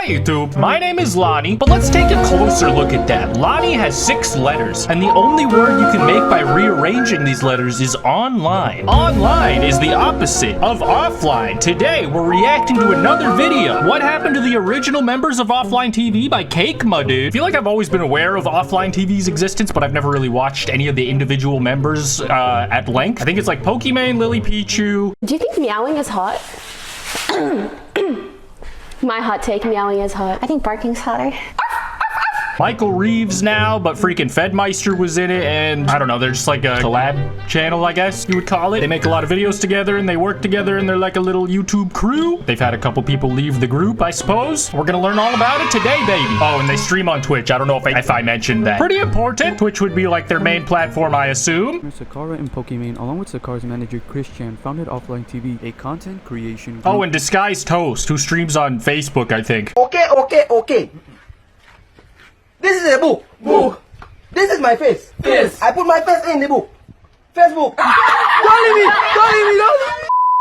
Hey YouTube, my name is Lonnie, but let's take a closer look at that. Lonnie has 6 letters, and the only word you can make by rearranging these letters is online. Online is the opposite of offline. Today, we're reacting to another video. What happened to the original members of OfflineTV by Pokimane, dude? I feel like I've always been aware of OfflineTV's existence, but I've never really watched any of the individual members at length. I think it's like Pokimane, LilyPichu. Do you think meowing is hot? My hot take, meowing is hot. I think barking's hotter. Michael Reeves now, but freaking Fedmyster was in it, and I don't know, they're just like a collab channel, I guess you would call it. They make a lot of videos together, and they work together, and they're like a little YouTube crew. They've had a couple people leave the group, I suppose. We're gonna learn all about it today, baby. Oh, and they stream on Twitch. I don't know if I mentioned that. Pretty important. Twitch would be like their main platform, I assume. Sakara and Pokimane, along with Sakara's manager Chris Chan, founded OfflineTV, a content creation group. Oh, and Disguised Toast, who streams on Facebook, I think. Okay. This is a book. Book. This is my face. Yes. I put my face in the book. Facebook. Don't leave me.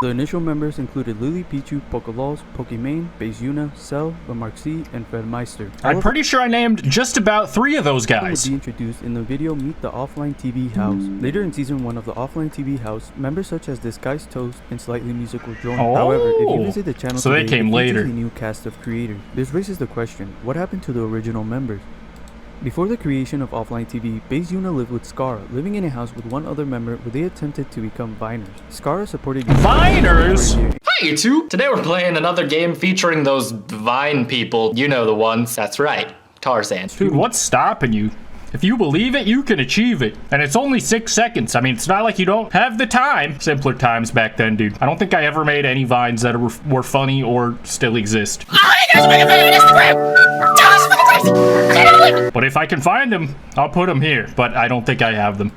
The initial members included LilyPichu, Pokelawls, Pokimane, Yuna, Cell, Lamarxi, and Fedmyster. I'm pretty sure I named just about 3 of those guys. Would be introduced in the video Meet the OfflineTV House. Later in season 1 of the OfflineTV House, members such as Disguised Toast and Slightly Musical joined. Oh. However, if you visit the channel so today, they came it features later. a new cast of creators. This raises the question, what happened to the original members? Before the creation of OfflineTV, Yuna lived with Skara, living in a house with one other member where they attempted to become Viners. Skara supported Viners? Hi YouTube! Today we're playing another game featuring those Vine people. You know the ones. That's right. Tarzan. Dude, what's stopping you? If you believe it, you can achieve it. And it's only 6 seconds. I mean, it's not like you don't have the time. Simpler times back then, dude. I don't think I ever made any Vines that were funny or still exist. Oh, you guys make a video on Instagram! Tell us for the place! But if I can find them, I'll put them here. But I don't think I have them.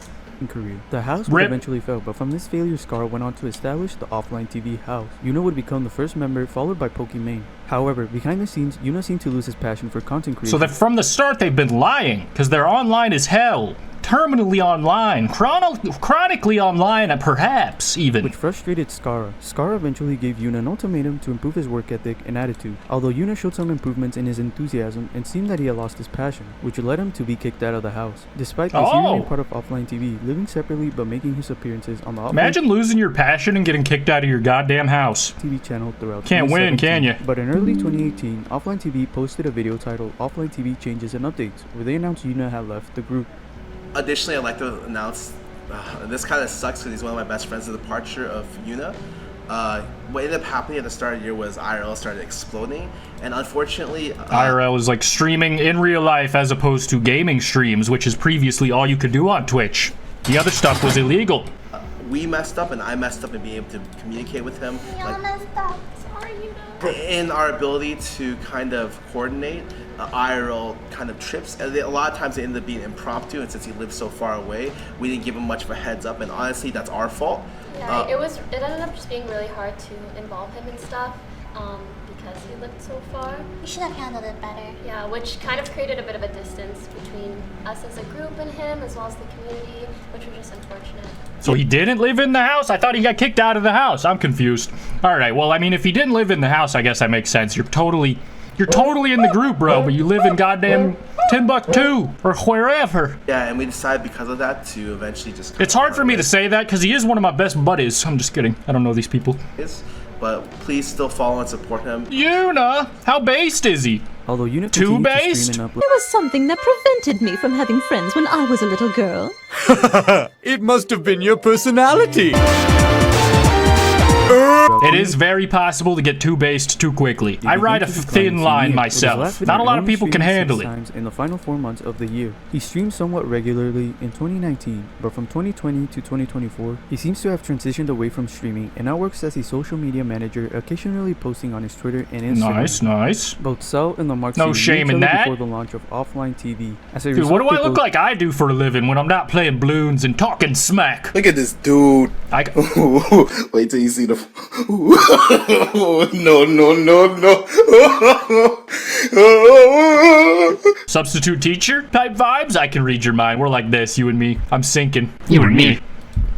career. The house would eventually fail, but from this failure, Skara went on to establish the OfflineTV house. Yuna would become the first member, followed by Pokimane. However, behind the scenes, Yuna seemed to lose his passion for content creation. So that from the start they've been lying, because they're online as hell. Terminally online, chronically online, and perhaps even. Which frustrated Skara. Skara eventually gave Yuna an ultimatum to improve his work ethic and attitude. Although Yuna showed some improvements in his enthusiasm, it seemed that he had lost his passion, which led him to be kicked out of the house. Despite this, he remained part of OfflineTV, living separately but making his appearances on the Imagine losing your passion and getting kicked out of your goddamn house. TV channel throughout. Can't win, can you? But in early 2018, OfflineTV posted a video titled "OfflineTV Changes and Updates," where they announced Yuna had left the group. Additionally, I'd like to announce, this kind of sucks because he's one of my best friends, the departure of Yuna. What ended up happening at the start of the year was IRL started exploding, and unfortunately... IRL is like streaming in real life as opposed to gaming streams, which is previously all you could do on Twitch. The other stuff was illegal. We messed up, and I messed up in being able to communicate with him. We all messed up. Sorry, Yuna. In our ability to kind of coordinate IRL kind of trips, and a lot of times they end up being impromptu, and since he lives so far away, we didn't give him much of a heads up, and honestly that's our fault. Yeah, it ended up just being really hard to involve him in stuff because he lived so far. We should have handled it better. Yeah, which kind of created a bit of a distance between us as a group and him, as well as the community, which was just unfortunate. So he didn't live in the house? I thought he got kicked out of the house. I'm confused. All right, well, I mean, if he didn't live in the house, I guess that makes sense. You're totally in the group, bro, but you live in goddamn Timbuktu or wherever. Yeah, and we decided because of that to eventually just... It's hard for me to say that because he is one of my best buddies. I'm just kidding. I don't know these people. But please still follow and support him. Yuna! How based is he? Although Yuna too based? There was something that prevented me from having friends when I was a little girl. It must have been your personality. It is very possible to get too based too quickly. I ride a thin line myself. Not a lot of people can handle it. In the final 4 months of the year, he streamed somewhat regularly in 2019, but from 2020 to 2024, he seems to have transitioned away from streaming and now works as a social media manager, occasionally posting on his Twitter and Instagram. Nice. Both Cell and Lamarxi no shame in that. Before the launch of OfflineTV. Dude, what do I look like I do for a living when I'm not playing balloons and talking smack? Look at this dude. Wait till you see the... No. Substitute teacher type vibes? I can read your mind. We're like this, you and me. I'm sinking. You and me.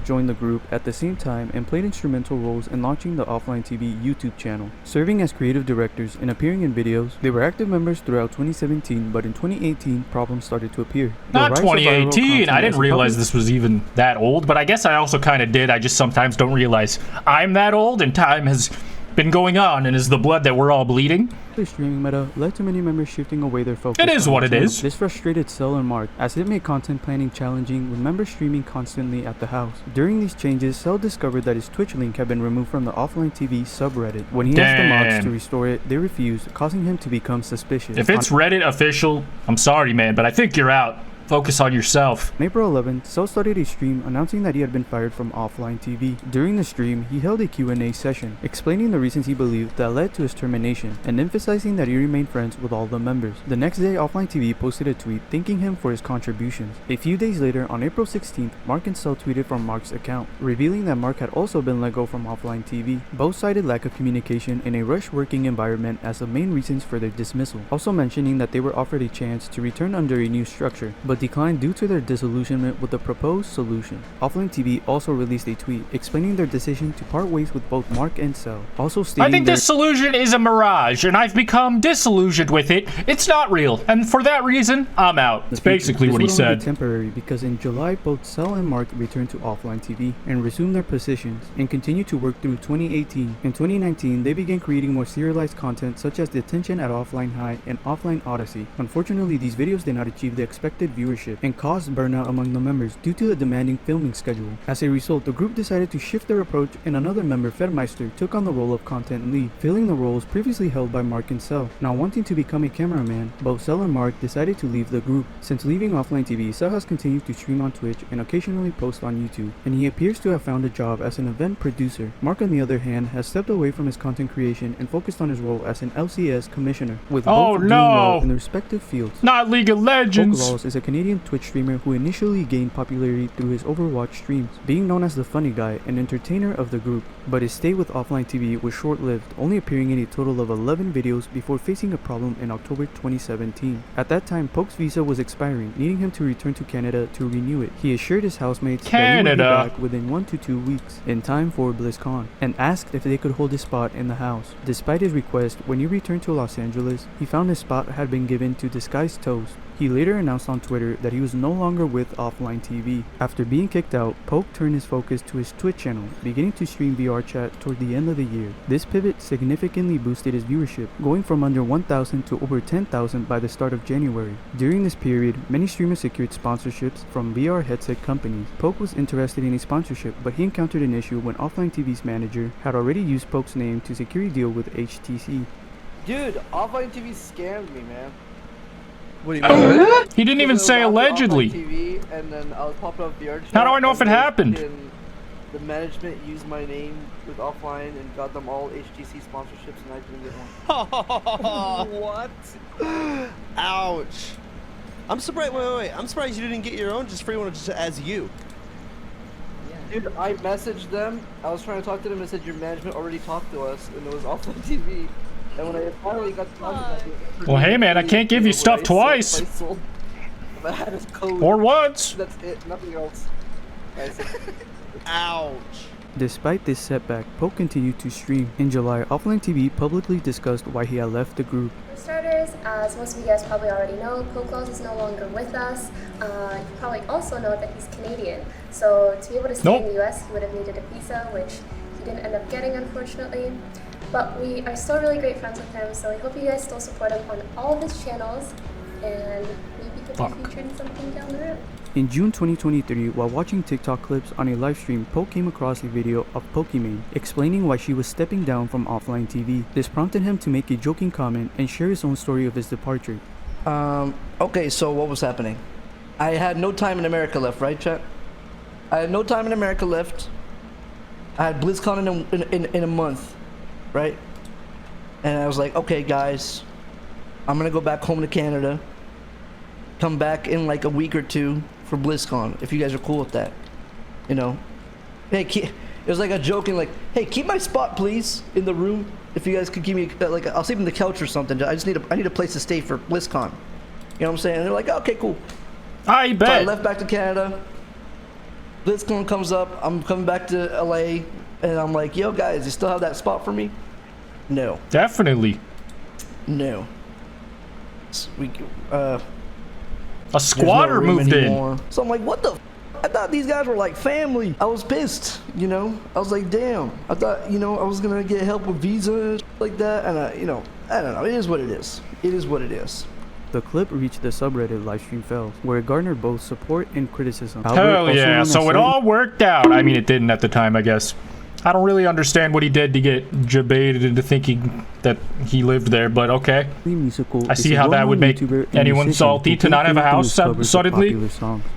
joined the group at the same time and played instrumental roles in launching the OfflineTV YouTube channel, serving as creative directors and appearing in videos. They were active members throughout 2017, but in 2018, problems started to appear. Not 2018. I didn't realize this was even that old, but I guess I also kind of did. I just sometimes don't realize I'm that old and time has been going on and is the blood that we're all bleeding. The streaming meta led to many members shifting away their focus. It is what it is. This frustrated Cell and Mark as it made content planning challenging with members streaming constantly at the house. During these changes, Cell discovered that his Twitch link had been removed from the OfflineTV subreddit. When he asked the mods to restore it, they refused, causing him to become suspicious. If it's Reddit official, I'm sorry, man, but I think you're out. Focus on yourself. On April 11th, Cell started a stream announcing that he had been fired from OfflineTV. During the stream, he held a Q&A session, explaining the reasons he believed that led to his termination, and emphasizing that he remained friends with all the members. The next day, OfflineTV posted a tweet thanking him for his contributions. A few days later, on April 16th, Mark and Cell tweeted from Mark's account, revealing that Mark had also been let go from OfflineTV. Both cited lack of communication and a rushed working environment as the main reasons for their dismissal, also mentioning that they were offered a chance to return under a new structure, but declined due to their disillusionment with the proposed solution. OfflineTV also released a tweet explaining their decision to part ways with both Mark and Cell, also stating I think this solution is a mirage, and I've become disillusioned with it. It's not real, and for that reason, I'm out. That's basically what he said. Temporary because in July, both Cell and Mark returned to OfflineTV and resumed their positions and continued to work through 2018. In 2019, they began creating more serialized content such as Detention at Offline High and Offline Odyssey. Unfortunately, these videos did not achieve the expected viewership and caused burnout among the members due to the demanding filming schedule. As a result, the group decided to shift their approach, and another member, Fedmyster, took on the role of content lead, filling the roles previously held by Mark and Cell. Now wanting to become a cameraman, both Cell and Mark decided to leave the group. Since leaving OfflineTV, Cell has continued to stream on Twitch and occasionally post on YouTube, and he appears to have found a job as an event producer. Mark, on the other hand, has stepped away from his content creation and focused on his role as an LCS commissioner, with both doing well in their respective fields. Not League of Legends. Pokelawls is a Canadian Twitch streamer who initially gained popularity through his Overwatch streams, being known as the funny guy and entertainer of the group, but his stay with OfflineTV was short-lived, only appearing in a total of 11 videos before facing a problem in October 2017. At that time, Poke's visa was expiring, needing him to return to Canada to renew it. He assured his housemates that he would be back within 1 to 2 weeks, in time for BlizzCon, and asked if they could hold his spot in the house. Despite his request, when he returned to Los Angeles, he found his spot had been given to Disguised Toast. He later announced on Twitter that he was no longer with OfflineTV. After being kicked out, Poke turned his focus to his Twitch channel, beginning to stream VR chat toward the end of the year. This pivot significantly boosted his viewership, going from under 1,000 to over 10,000 by the start of January. During this period, many streamers secured sponsorships from VR headset companies. Poke was interested in a sponsorship, but he encountered an issue when OfflineTV's manager had already used Poke's name to secure a deal with HTC. Dude, OfflineTV scammed me, man. What do you mean? He didn't even say allegedly. TV, and then I was popping up VR chat. How do I know if it happened? The management used my name with Offline and got them all HTC sponsorships, and I didn't get one. What? Ouch. I'm surprised. Wait. I'm surprised you didn't get your own just free one just as you. Dude, I messaged them. I was trying to talk to them and said your management already talked to us, and it was Offline TV. And when I finally got to talk about it, well, hey man, I can't give you stuff twice. I had his code. Or once. That's it, nothing else. Ouch. Despite this setback, Poke continued to stream. In July, OfflineTV publicly discussed why he had left the group. For starters, as most of you guys probably already know, Pokelawls is no longer with us. You probably also know that he's Canadian. So to be able to stay in the US, he would have needed a visa, which he didn't end up getting, unfortunately. But we are still really great friends with him, so we hope you guys still support him on all of his channels, and maybe he'll be featured in something down the road. In June 2023, while watching TikTok clips on a live stream, Poke came across a video of Pokimane explaining why she was stepping down from OfflineTV. This prompted him to make a joking comment and share his own story of his departure. Okay, so what was happening? I had no time in America left, right, chat? I had no time in America left. I had BlizzCon in a month, right? And I was like, okay, guys, I'm gonna go back home to Canada. Come back in like a week or two for BlizzCon, if you guys are cool with that. You know? Hey, it was like a joking, like, hey, keep my spot, please, in the room. If you guys could give me, like, I'll sleep in the couch or something. I just need a place to stay for BlizzCon. You know what I'm saying? And they're like, okay, cool. I bet. So I left back to Canada. BlizzCon comes up. I'm coming back to LA, and I'm like, yo, guys, you still have that spot for me? No. Definitely. No. A squatter moved in. So I'm like, what the? I thought these guys were like family. I was pissed, you know. I was like, damn. I thought, you know, I was gonna get help with visa and like that, and you know, I don't know. It is what it is. It is what it is. The clip reached the subreddit Livestream Fails, where it garnered both support and criticism. Hell yeah, so it all worked out. I mean, it didn't at the time, I guess. I don't really understand what he did to get jebaited into thinking that he lived there, but okay. I see how that would make anyone salty to not have a house suddenly.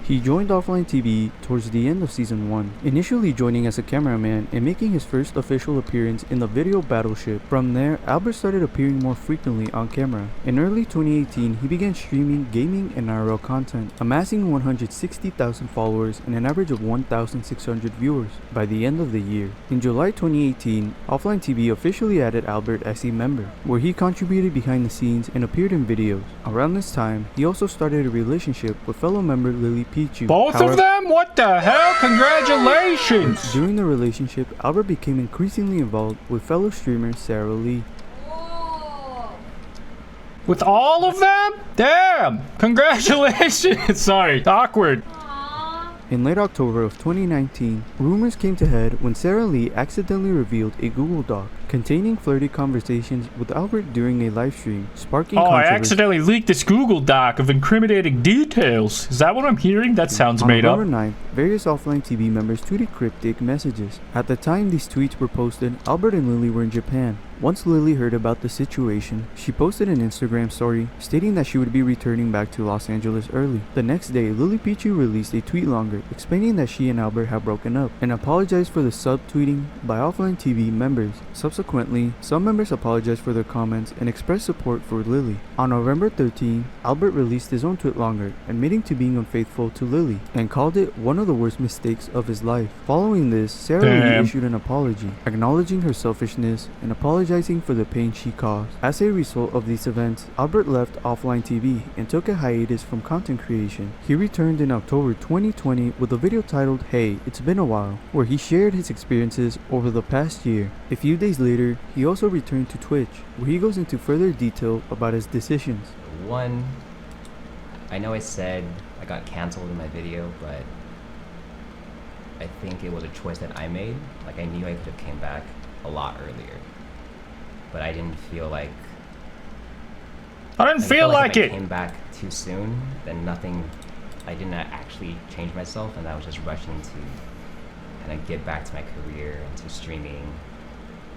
He joined Offline TV towards the end of season 1, initially joining as a cameraman and making his first official appearance in the video Battleship. From there, Albert started appearing more frequently on camera. In early 2018, he began streaming gaming and IRL content, amassing 160,000 followers and an average of 1,600 viewers by the end of the year. In July 2018, Offline TV officially added Albert as a member, where he contributed behind the scenes and appeared in videos. Around this time, he also started a relationship with fellow member LilyPichu. Both of them? What the hell? Congratulations! During the relationship, Albert became increasingly involved with fellow streamer Sarah Lee. With all of them? Damn! Congratulations! Sorry, awkward. In late October of 2019, rumors came to head when Sarah Lee accidentally revealed a Google Doc containing flirty conversations with Albert during a live stream, sparking controversy. I accidentally leaked this Google Doc of incriminating details. Is that what I'm hearing? That sounds made up. On November 9th, various Offline TV members tweeted cryptic messages. At the time these tweets were posted, Albert and Lily were in Japan. Once Lily heard about the situation, she posted an Instagram story stating that she would be returning back to Los Angeles early. The next day, LilyPichu released a tweet longer explaining that she and Albert have broken up and apologized for the sub-tweeting by Offline TV members. Subsequently, some members apologized for their comments and expressed support for Lily. On November 13, Albert released his own tweet longer, admitting to being unfaithful to Lily and called it one of the worst mistakes of his life. Following this, Sarah Lee issued an apology, acknowledging her selfishness and apologizing for the pain she caused. As a result of these events, Albert left Offline TV and took a hiatus from content creation. He returned in October 2020 with a video titled Hey, It's Been a While, where he shared his experiences over the past year. A few days later, he also returned to Twitch, where he goes into further detail about his decisions. One, I know I said I got cancelled in my video, but I think it was a choice that I made. Like, I knew I could have came back a lot earlier, but I didn't feel like I didn't feel like if it. I came back too soon, then nothing. I didn't actually change myself, and I was just rushing to kind of get back to my career and to streaming,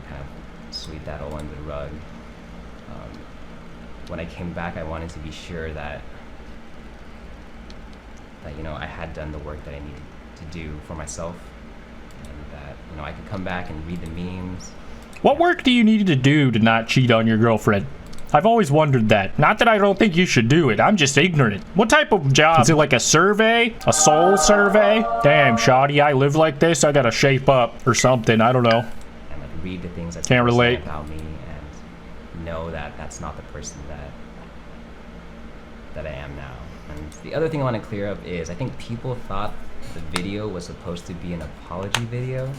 kind of sweep that all under the rug. When I came back, I wanted to be sure that you know, I had done the work that I needed to do for myself, and that, you know, I could come back and read the memes. What work do you need to do to not cheat on your girlfriend? I've always wondered that. Not that I don't think you should do it, I'm just ignorant. What type of job? Is it like a survey? A soul survey? Damn, shoddy, I live like this, I gotta shape up or something, I don't know. And like read the things that can't relate about me and know that that's not the person that I am now. And the other thing I want to clear up is I think people thought the video was supposed to be an apology video.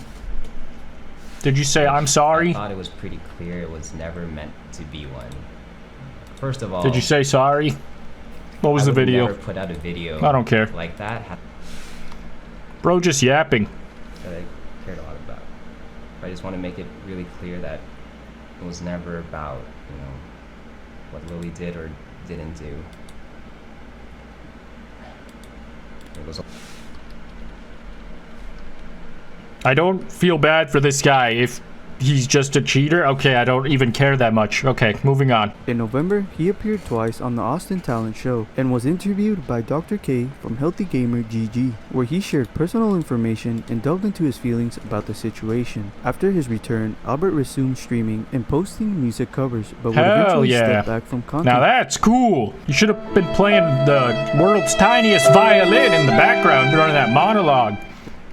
Did you say I'm sorry? I thought it was pretty clear it was never meant to be one. First of all, did you say sorry? What was the video? I would never put out a video I don't care. like that. Bro, just yapping. That I cared a lot about. But I just want to make it really clear that it was never about, you know, what Lily did or didn't do. It was. I don't feel bad for this guy if he's just a cheater. Okay, I don't even care that much. Okay, moving on. In November, he appeared twice on the Austin Talent Show and was interviewed by Dr. K from Healthy Gamer GG, where he shared personal information and delved into his feelings about the situation. After his return, Albert resumed streaming and posting music covers, but would eventually step back from content. Now that's cool. You should have been playing the world's tiniest violin in the background during that monologue.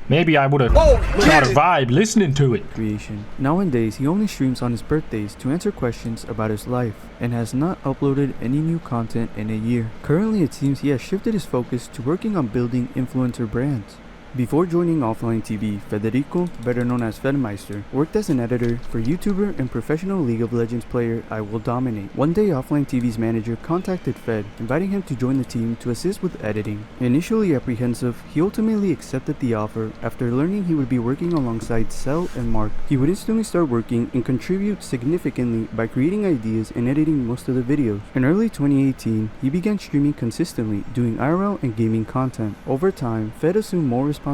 Maybe I would have got a vibe listening to it. Creation. Nowadays, he only streams on his birthdays to answer questions about his life and has not uploaded any new content in a year. Currently, it seems he has shifted his focus to working on building influencer brands. Before joining OfflineTV, Federico, better known as Fedmyster, worked as an editor for YouTuber and professional League of Legends player I Will Dominate. One day, OfflineTV's manager contacted Fed, inviting him to join the team to assist with editing. Initially apprehensive, he ultimately accepted the offer after learning he would be working alongside Cell and Mark. He would instantly start working and contribute significantly by creating ideas and editing most of the videos. In early 2018, he began streaming consistently, doing IRL and gaming content. Over time, Fed assumed more responsibilities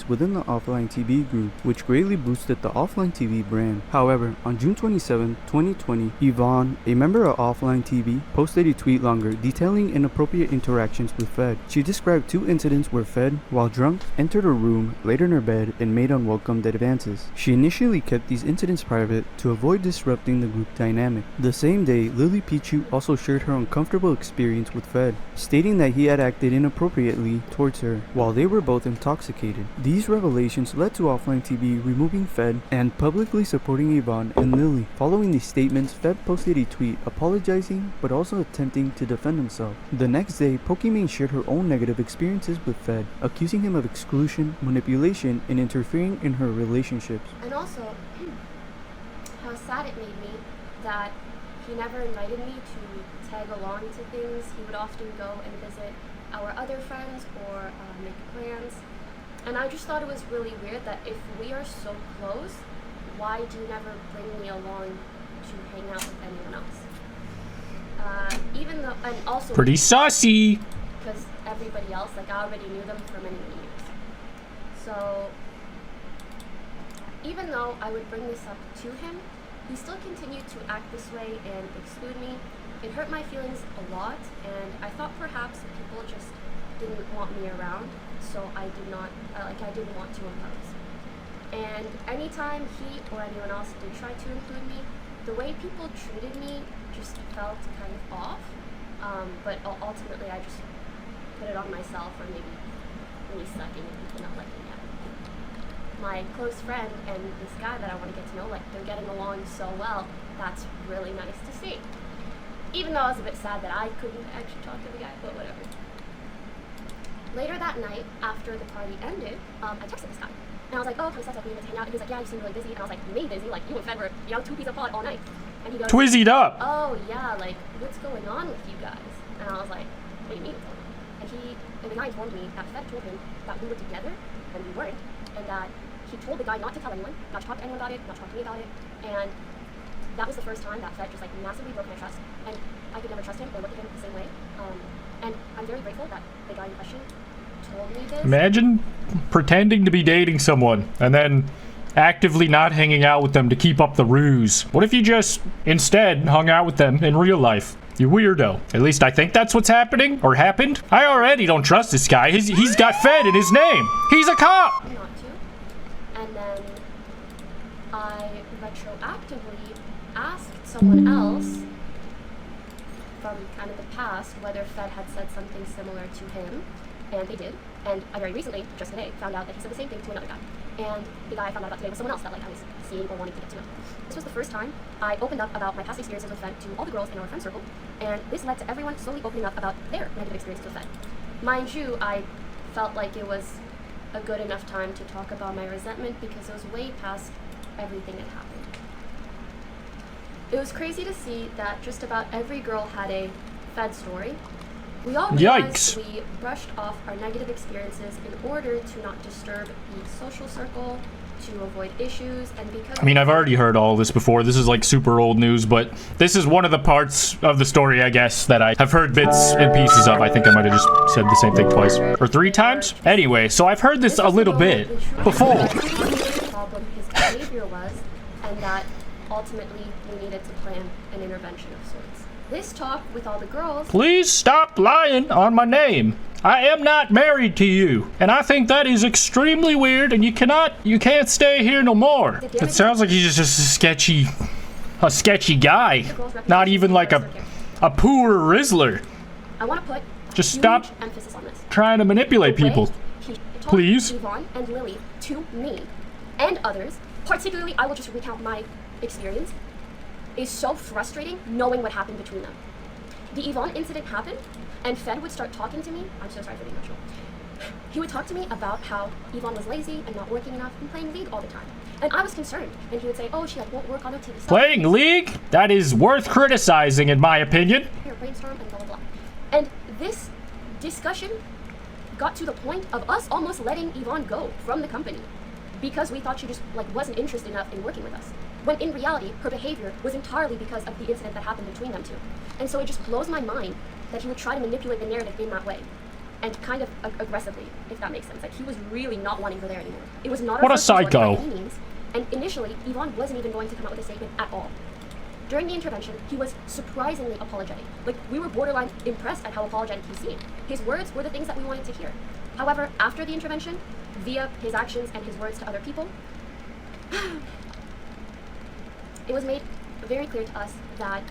within the OfflineTV group, which greatly boosted the OfflineTV brand. However, on June 27, 2020, Yvonne, a member of OfflineTV, posted a tweet longer detailing inappropriate interactions with Fed. She described 2 incidents where Fed, while drunk, entered her room, laid in her bed, and made unwelcome advances. She initially kept these incidents private to avoid disrupting the group dynamic. The same day, LilyPichu also shared her uncomfortable experience with Fed, stating that he had acted inappropriately towards her while they were both intoxicated. These revelations led to OfflineTV removing Fed and publicly supporting Yvonne and Lily. Following these statements, Fed posted a tweet apologizing but also attempting to defend himself. The next day, Pokimane shared her own negative experiences with Fed, accusing him of exclusion, manipulation, and interfering in her relationships. And also, how sad it made me that he never invited me to tag along to things. He would often go and visit our other friends or make plans. And I just thought it was really weird that if we are so close, why do you never bring me along to hang out with anyone else? Even though, and also pretty saucy, because everybody else, like, I already knew them for many, many years. So even though I would bring this up to him, he still continued to act this way and exclude me. It hurt my feelings a lot, and I thought perhaps people just didn't want me around, so I did not, I didn't want to impose. And anytime he or anyone else did try to include me, the way people treated me just felt kind of off, but ultimately I just put it on myself, or maybe me sucking and people not liking it. My close friend and this guy that I want to get to know, like, they're getting along so well. That's really nice to see. Even though I was a bit sad that I couldn't actually talk to the guy, but whatever. Later that night, after the party ended, I texted this guy. And I was like, oh, can we set up a meeting to hang out? And he was like, yeah, you seem really busy. And I was like, me busy? Like, you and Fed were, 2 pieces of pod all night. And he goes, twizzied up. oh, yeah, like, what's going on with you guys? And I was like, what do you mean what's going on? And the guy informed me that Fed told him that we were together, and we weren't, and that he told the guy not to tell anyone, not to talk to anyone about it, not to talk to me about it, and that was the first time that Fed just, like, massively broke my trust, and I could never trust him or look at him the same way. And I'm very grateful that the guy in question told me this. Imagine pretending to be dating someone and then actively not hanging out with them to keep up the ruse. What if you just instead hung out with them in real life? You weirdo. At least I think that's what's happening, or happened. I already don't trust this guy. He's got Fed in his name. He's a cop. Not to. And then I retroactively asked someone else from kind of the past whether Fed had said something similar to him, and they did. And I very recently, just today, found out that he said the same thing to another guy. And the guy I found out about today was someone else that, like, I was seeing or wanting to get to know. This was the first time I opened up about my past experiences with Fed to all the girls in our friend circle, and this led to everyone slowly opening up about their negative experiences with Fed. Mind you, I felt like it was a good enough time to talk about my resentment because it was way past everything that happened. It was crazy to see that just about every girl had a Fed story. We all realized we brushed off our negative experiences in order to not disturb the social circle, to avoid issues, and because... I mean, I've already heard all this before. This is like super old news, but this is one of the parts of the story, I guess, that I have heard bits and pieces of. I think I might have just said the same thing twice or 3 times. Anyway, so I've heard this a little bit before. Problem his behavior was, and that ultimately we needed to plan an intervention of sorts. This talk with all the girls... Please stop lying on my name. I am not married to you, and I think that is extremely weird, and you can't stay here no more. It sounds like he's just a sketchy guy. Not even like a poor Rizzler. I want to put just stop emphasis on this. Trying to manipulate people. Please. Yvonne and Lily to me and others, particularly, I will just recount my experience, is so frustrating knowing what happened between them. The Yvonne incident happened, and Fed would start talking to me. I'm so sorry for being emotional. He would talk to me about how Yvonne was lazy and not working enough and playing League all the time. And I was concerned. And he would say, oh, she like won't work on her TV stuff. Playing League? That is worth criticizing, in my opinion. Here, brainstorm and blah, blah, blah. And this discussion got to the point of us almost letting Yvonne go from the company because we thought she just like wasn't interested enough in working with us. When in reality, her behavior was entirely because of the incident that happened between them two. And so it just blows my mind that he would try to manipulate the narrative in that way. And kind of aggressively, if that makes sense. Like, he was really not wanting her there anymore. It was not what a psycho. By any means. And initially, Yvonne wasn't even going to come out with a statement at all. During the intervention, he was surprisingly apologetic. Like, we were borderline impressed at how apologetic he seemed. His words were the things that we wanted to hear. However, after the intervention, via his actions and his words to other people, it was made very clear to us that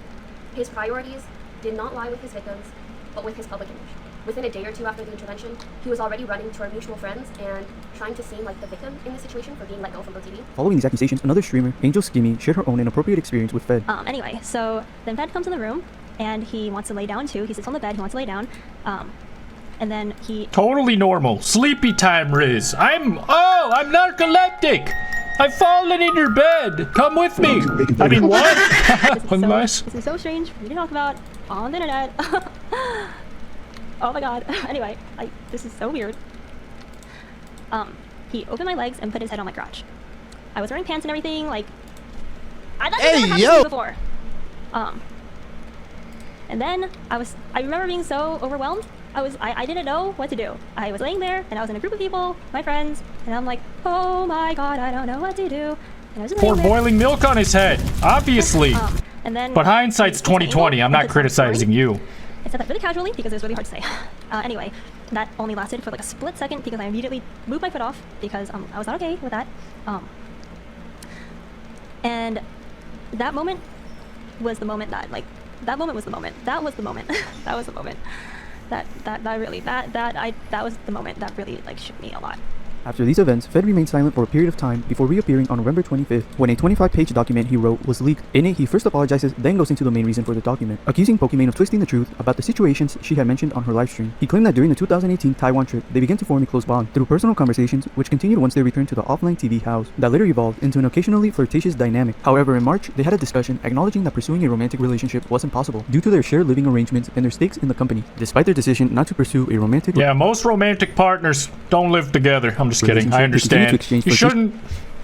his priorities did not lie with his victims, but with his public image. Within a day or two after the intervention, he was already running to our mutual friends and trying to seem like the victim in the situation for being let go from GoTV. Following these accusations, another streamer, Angel Skimmy, shared her own inappropriate experience with Fed. Anyway, so then Fed comes in the room and he wants to lay down too. He sits on the bed, he wants to lay down. And then he... Totally normal. Sleepy time, Riz. I'm narcoleptic. I've fallen in your bed. Come with me. I mean, what? This is so strange for me to talk about on the internet. Oh my god. Anyway, this is so weird. He opened my legs and put his head on my crotch. I was wearing pants and everything, like... I've never happened to me before. And then I remember being so overwhelmed. I didn't know what to do. I was laying there and I was in a group of people, my friends, and I'm like, oh my god, I don't know what to do. And I was just pour boiling milk on his head, obviously. And then, but hindsight's 20/20. I'm not criticizing you. I said that really casually because it was really hard to say. Anyway, that only lasted for like a split second because I immediately moved my foot off because I was not okay with that. And that moment was the moment that that was the moment. That was the moment that really like shook me a lot. After these events, Fed remained silent for a period of time before reappearing on November 25th when a 25-page document he wrote was leaked. In it, he first apologizes, then goes into the main reason for the document, accusing Pokimane of twisting the truth about the situations she had mentioned on her livestream. He claimed that during the 2018 Taiwan trip, they began to form a close bond through personal conversations, which continued once they returned to the OfflineTV house, that later evolved into an occasionally flirtatious dynamic. However, in March, they had a discussion acknowledging that pursuing a romantic relationship wasn't possible due to their shared living arrangements and their stakes in the company, despite their decision not to pursue a romantic... Yeah, most romantic partners don't live together. I'm just kidding. I understand. You shouldn't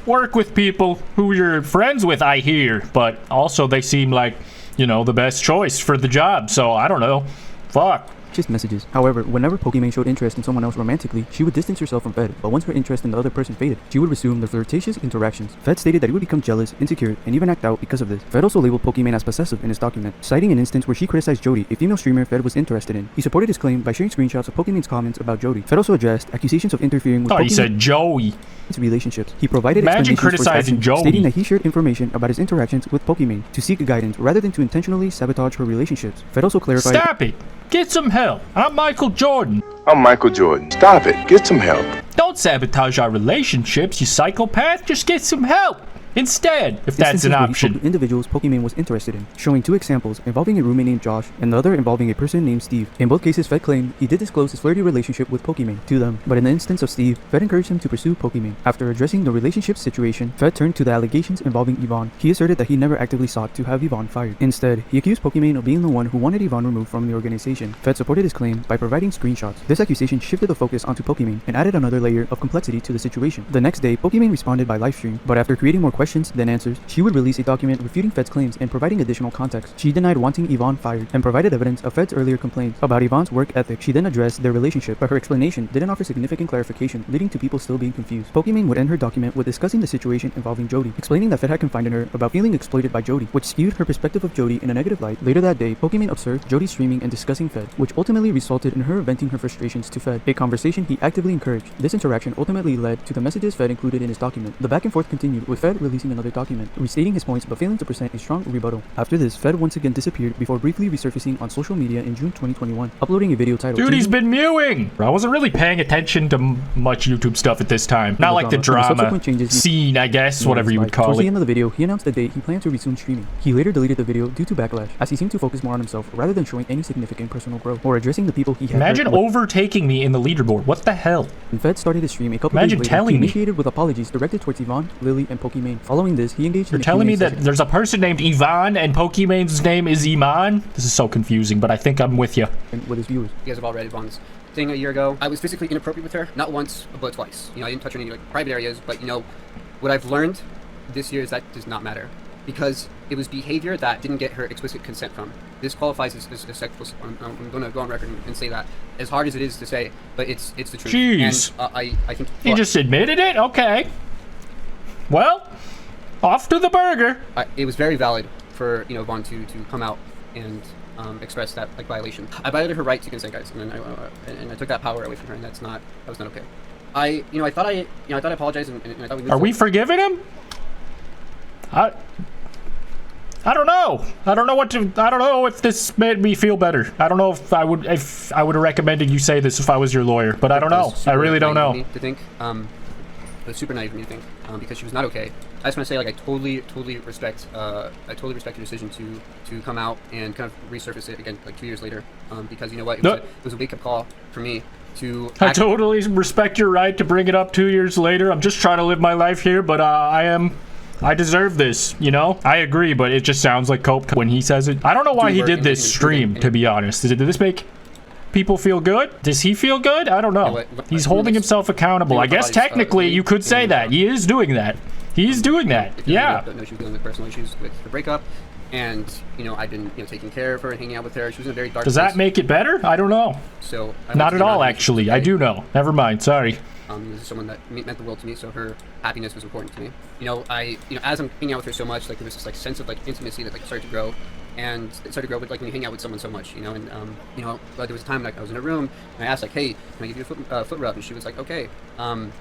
work with people who you're friends with, I hear, but also they seem like, you know, the best choice for the job, so I don't know. Fuck. Just messages. However, whenever Pokimane showed interest in someone else romantically, she would distance herself from Fed, but once her interest in the other person faded, she would resume the flirtatious interactions. Fed stated that he would become jealous, insecure, and even act out because of this. Fed also labeled Pokimane as possessive in his document, citing an instance where she criticized Jody, a female streamer Fed was interested in. He supported his claim by sharing screenshots of Pokimane's comments about Jody. Fed also addressed accusations of interfering with he said Joey. Relationships. He provided Imagine explanations criticizing for his actions, Jody, stating that he shared information about his interactions with Pokimane to seek guidance rather than to intentionally sabotage her relationships. Fed also clarified... Stop it! Get some help! I'm Michael Jordan. I'm Michael Jordan. Stop it. Get some help. Don't sabotage our relationships, you psychopath. Just get some help instead, if that's an option. Individuals Pokimane was interested in, showing two examples involving a roommate named Josh and the other involving a person named Steve. In both cases, Fed claimed he did disclose his flirty relationship with Pokimane to them, but in the instance of Steve, Fed encouraged him to pursue Pokimane. After addressing the relationship situation, Fed turned to the allegations involving Yvonne. He asserted that he never actively sought to have Yvonne fired. Instead, he accused Pokimane of being the one who wanted Yvonne removed from the organization. Fed supported his claim by providing screenshots. This accusation shifted the focus onto Pokimane and added another layer of complexity to the situation. The next day, Pokimane responded by livestream, but after creating more questions than answers, she would release a document refuting Fed's claims and providing additional context. She denied wanting Yvonne fired and provided evidence of Fed's earlier complaints about Yvonne's work ethic. She then addressed their relationship, but her explanation didn't offer significant clarification, leading to people still being confused. Pokimane would end her document with discussing the situation involving Jody, explaining that Fed had confided her about feeling exploited by Jody, which skewed her perspective of Jody in a negative light. Later that day, Pokimane observed Jody streaming and discussing Fed, which ultimately resulted in her venting her frustrations to Fed, a conversation he actively encouraged. This interaction ultimately led to the messages Fed included in his document. The back and forth continued, with Fed releasing releasing another document, restating his points but failing to present a strong rebuttal. After this, Fed once again disappeared before briefly resurfacing on social media in June 2021, uploading a video titled... Dude, he's been mewing! I wasn't really paying attention to much YouTube stuff at this time. Not like the drama scene, I guess, whatever you would call it. Towards the end of the video, he announced the date he planned to resume streaming. He later deleted the video due to backlash, as he seemed to focus more on himself rather than showing any significant personal growth or addressing the people he had. Imagine overtaking me in the leaderboard. What the hell? When Fed started his stream a couple days later, he initiated with apologies directed towards Yvonne, Lily, and Pokimane. Following this, he engaged in You're telling me that there's a person named Yvonne and Pokimane's name is Iman? This is so confusing, but I think I'm with you. With his viewers. You guys have all read Yvonne's thing a year ago. I was physically inappropriate with her, not once, but twice. You know, I didn't touch her in any like private areas, but you know, what I've learned this year is that does not matter. Because it was behavior that didn't get her explicit consent from. This qualifies as sexual. I'm going to go on record and say that, as hard as it is to say, but it's the truth. Jeez. And I think he just admitted it. Okay. Well, off to the burger. It was very valid for Yvonne to come out and express that like violation. I violated her right to consent, guys, and I took that power away from her, and that was not okay. I thought I apologized, and I thought we moved Are we forgiving him? I don't know. I don't know if this made me feel better. I don't know if I would have recommended you say this if I was your lawyer, but I don't know. I really don't know. To think, it was super naive of me to think, because she was not okay. I just want to say, like, I totally respect your decision to come out and kind of resurface it again, like 2 years later, because you know what, it was a wake-up call for me to. I totally respect your right to bring it up 2 years later. I'm just trying to live my life here, but I deserve this, you know? I agree, but it just sounds like cope when he says it. I don't know why he did this stream, to be honest. Did this make people feel good? Does he feel good? I don't know. He's holding himself accountable. I guess technically you could say that. He is doing that. He's doing that. Yeah. I know she was dealing with personal issues with the breakup, and I've been taking care of her and hanging out with her. She was in a very dark Does that make it better? I don't know. So not at all, actually. I do know. Never mind. Sorry. This is someone that meant the world to me, so her happiness was important to me. As I'm hanging out with her so much, like there was this like sense of like intimacy that like started to grow, and it started to grow with like when you hang out with someone so much, there was a time like I was in a room and I asked like, hey, can I give you a foot rub? And she was like, okay, and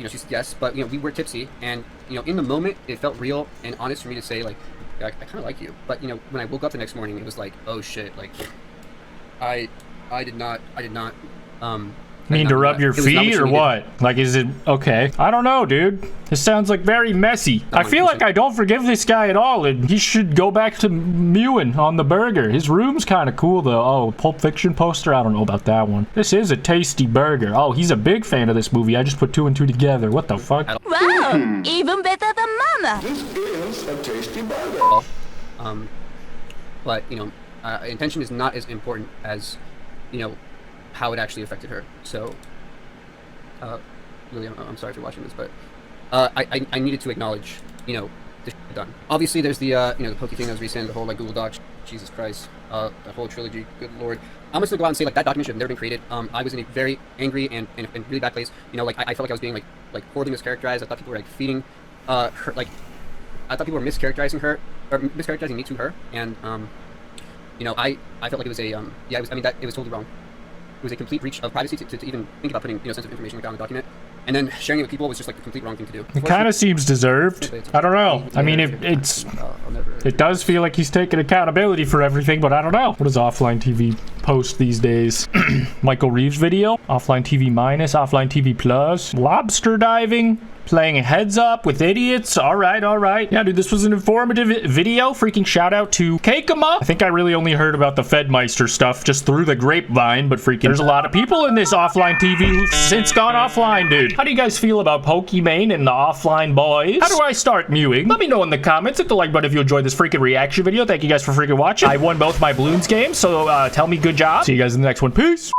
she said yes, but we were tipsy, and in the moment it felt real and honest for me to say like, I kind of like you, but when I woke up the next morning it was like, oh shit, like I did not mean to rub your feet or what? Like, is it okay? I don't know, dude. This sounds like very messy. I feel like I don't forgive this guy at all, and he should go back to mewing on the burger. His room's kind of cool, though. Oh, Pulp Fiction poster? I don't know about that one. This is a tasty burger. Oh, he's a big fan of this movie. I just put 2 and 2 together. What the fuck? Wow, even better than Mama. This is a tasty burger. But, intention is not as important as, how it actually affected her. So, Lily, I'm sorry for watching this, but I needed to acknowledge, the shit done. Obviously, there's the the Poke thing that was recent, the whole like Google Docs, Jesus Christ, the whole trilogy. Good lord, I'm just gonna go out and say like that document should have never been created. I was in a very angry and really bad place. I felt like I was being like horribly mischaracterized. I thought people were like feeding her like. I thought people were mischaracterizing her or mischaracterizing me to her, and I felt like it was a it was totally wrong. It was a complete breach of privacy to even think about putting sensitive information like that on the document, and then sharing it with people was just like the complete wrong thing to do. It kind of seems deserved. I don't know. I mean, it does feel like he's taking accountability for everything, but I don't know. What does OfflineTV post these days? Michael Reeves video, OfflineTV minus, OfflineTV plus, lobster diving, playing heads up with idiots. All right. Yeah, dude, this was an informative video. Freaking shout out to Pokimane. I think I really only heard about the Fedmyster stuff just through the grapevine, but freaking there's a lot of people in this OfflineTV who've since gone offline, dude. How do you guys feel about Pokimane and the offline boys? How do I start mewing? Let me know in the comments. Hit the like button if you enjoyed this freaking reaction video. Thank you guys for freaking watching. I won both my balloons games, so tell me good job. See you guys in the next one. Peace.